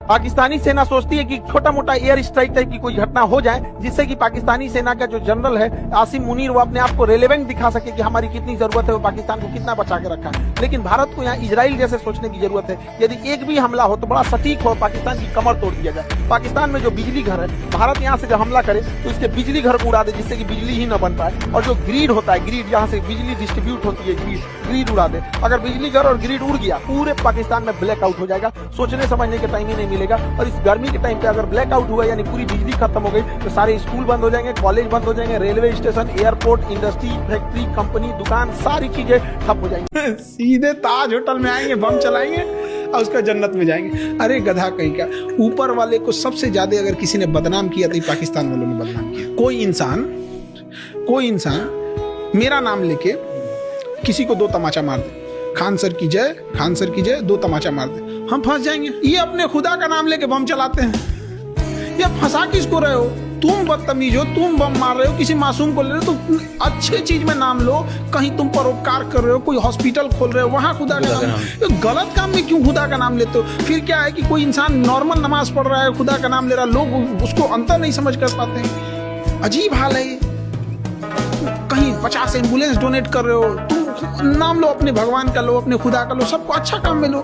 पाकिस्तानी सेना सोचती है कि छोटा मोटा एयर स्ट्राइक टाइप की कोई घटना हो जाए जिससे कि पाकिस्तानी सेना का जो जनरल है आसिम मुनीर वो अपने आप को रेलेवेंट दिखा सके कि हमारी कितनी जरूरत है, वो पाकिस्तान को कितना बचा के रखा है। लेकिन भारत को यहाँ इजराइल जैसे सोचने की जरूरत है। यदि एक भी हमला हो तो बड़ा सटीक हो, पाकिस्तान की कमर तोड़ दिया जाए। पाकिस्तान में जो बिजली घर है, भारत यहाँ से जब हमला करे तो इसके बिजली घर को उड़ा दे जिससे कि बिजली ही न बन पाए। और जो ग्रिड होता है, ग्रिड जहाँ से बिजली डिस्ट्रीब्यूट होती है, ग्रिड उड़ा दे। अगर बिजली घर और ग्रिड उड़ गया पूरे पाकिस्तान में ब्लैकआउट हो जाएगा, सोचने समझने का टाइम ही नहीं मिलेगा। और इस गर्मी के टाइम पे अगर ब्लैकआउट हुआ यानी पूरी बिजली खत्म हो गई तो सारे स्कूल बंद हो जाएंगे, कॉलेज बंद हो जाएंगे, railway station, airport, industry, factory, company, दुकान, सारी चीजें ठप हो जाएंगी। सीधे ताज होटल में आएंगे, बम चलाएंगे और उसका जन्नत में जाएंगे। अरे गधा कहीं का, ऊपर वाले को सबसे ज्यादा अगर किसी ने बदनाम किया तो पाकिस्तान वालों ने बदनाम किया। कोई इंसान मेरा नाम लेके किसी को 2 तमाचा मार दे, खान सर की जय, खान सर की जय, 2 तमाचा मार दे, हम फंस जाएंगे। ये अपने खुदा का नाम लेके बम चलाते हैं। ये फंसा किसको रहे हो? तुम बदतमीज हो, तुम बम मार रहे हो, किसी मासूम को ले रहे हो। तो अच्छे चीज में नाम लो, कहीं तुम परोपकार कर रहे हो, कोई हॉस्पिटल खोल रहे हो, वहां खुदा का नाम। गलत काम में क्यों खुदा का नाम लेते हो? फिर क्या है कि कोई इंसान नॉर्मल नमाज पढ़ रहा है, खुदा का नाम ले रहा है, लोग उसको अंतर नहीं समझ कर पाते हैं। अजीब हाल है। कहीं 50 एम्बुलेंस डोनेट कर रहे हो, तुम नाम लो अपने भगवान का, लो अपने खुदा का, लो सबको अच्छा काम में लो।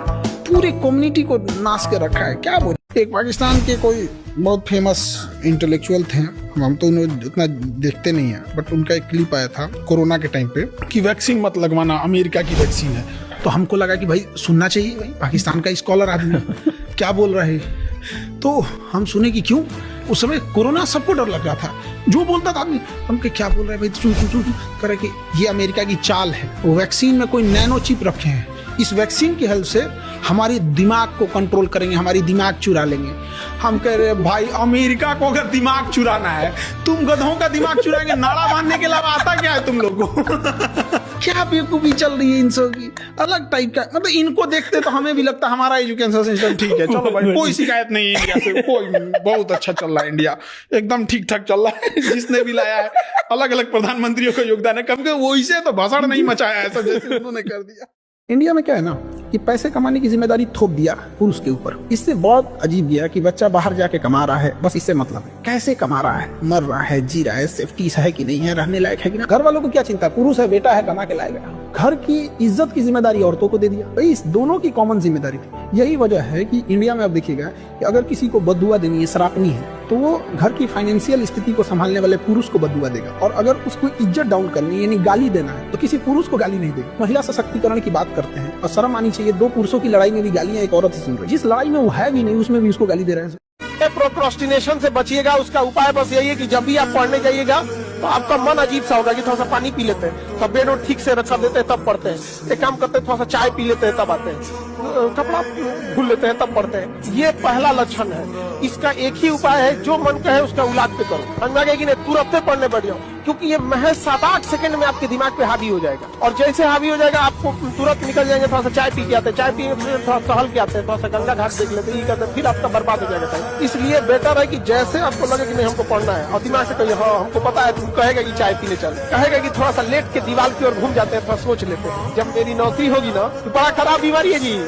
पूरी कम्युनिटी को नाश के रखा है। क्या बोले? एक पाकिस्तान के कोई बहुत फेमस इंटेलेक्चुअल थे, हम तो उन्हें उतना देखते नहीं है, बट उनका एक क्लिप आया था कोरोना के टाइम पे कि वैक्सीन मत लगवाना, अमेरिका की वैक्सीन है। तो हमको लगा कि भाई सुनना चाहिए, भाई पाकिस्तान का स्कॉलर आदमी क्या बोल रहा है। तो हम सुने कि क्यों, उस समय कोरोना सबको डर लग रहा था, जो बोलता था आदमी हम क्या बोल रहे हैं भाई, चू करे कि ये अमेरिका की चाल है। वो वैक्सीन में कोई नैनो चिप रखे हैं, इस वैक्सीन की हेल्प से हमारे दिमाग को कंट्रोल करेंगे, हमारी दिमाग चुरा लेंगे। हम कह रहे भाई अमेरिका को अगर दिमाग चुराना है, तुम गधों का दिमाग चुराएंगे, नाड़ा बांधने के अलावा आता क्या है तुम लोगों को? क्या बेवकूफी चल रही है इन सब की, अलग टाइप का। मतलब इनको देखते तो हमें भी लगता हमारा एजुकेशन सिस्टम ठीक है, चलो भाई कोई शिकायत नहीं है इंडिया से, कोई बहुत अच्छा चल रहा है, इंडिया एकदम ठीक ठाक चल रहा है। जिसने भी लाया है अलग अलग प्रधानमंत्रियों का योगदान है, कम वो इसे तो भाषण नहीं मचाया ऐसा जैसे उन्होंने कर दिया। इंडिया में क्या है ना कि पैसे कमाने की जिम्मेदारी थोप दिया पुरुष के ऊपर। इससे बहुत अजीब दिया कि बच्चा बाहर जाके कमा रहा है, बस इससे मतलब है कैसे कमा रहा है, मर रहा है, जी रहा है, सेफ्टी है कि नहीं है, रहने लायक है कि ना। घर वालों को क्या चिंता, पुरुष है, बेटा है, कमा के लाएगा। घर की इज्जत की जिम्मेदारी औरतों को दे दिया। भाई इस दोनों की कॉमन जिम्मेदारी थी। यही वजह है कि इंडिया में अब देखिएगा कि अगर किसी को बददुआ देनी है, सरापनी है, तो वो घर की फाइनेंशियल स्थिति को संभालने वाले पुरुष को बददुआ देगा। और अगर उसको इज्जत डाउन करनी है यानी गाली देना है तो किसी पुरुष को गाली नहीं देगा। महिला सशक्तिकरण की बात करते हैं और शर्म आनी चाहिए, 2 पुरुषों की लड़ाई में भी गालियां एक औरत ही सुन रही, जिस लड़ाई में वो है भी नहीं उसमें भी उसको गाली दे रहे हैं। प्रोक्रास्टिनेशन से बचिएगा, उसका उपाय बस यही है कि जब भी आप पढ़ने जाइएगा तो आपका मन अजीब सा होगा कि थोड़ा सा पानी पी लेते हैं, तब बेड ठीक से रखा देते हैं तब पढ़ते हैं, एक काम करते हैं थोड़ा सा चाय पी लेते हैं तब आते हैं, कपड़ा धुल लेते हैं तब पढ़ते हैं। ये पहला लक्षण है। इसका एक ही उपाय है, जो मन कहे उसका उलाद पे करो, समझ में आ गया कि नहीं? तुरंत पढ़ने बैठ जाओ, क्योंकि ये महज 7-8 सेकंड में आपके दिमाग पे हावी हो जाएगा। और जैसे हावी हो जाएगा आपको तुरंत निकल जाएंगे, थोड़ा सा चाय पी के आते हैं, चाय पी के थोड़ा टहल के आते हैं, थोड़ा सा गंगा घाट देख लेते हैं, ये करते हैं, फिर आपका बर्बाद हो जाएगा। इसलिए बेटर है कि जैसे आपको लगे कि नहीं हमको पढ़ना है और दिमाग से कहिए हाँ हमको पता है, तुम कहेगा कि चाय पीने चल, कहेगा कि थोड़ा सा लेट के दीवार की ओर घूम जाते हैं, थोड़ा सोच लेते हैं। जब मेरी नौकरी होगी ना तो बड़ा खराब बीमारी है जी।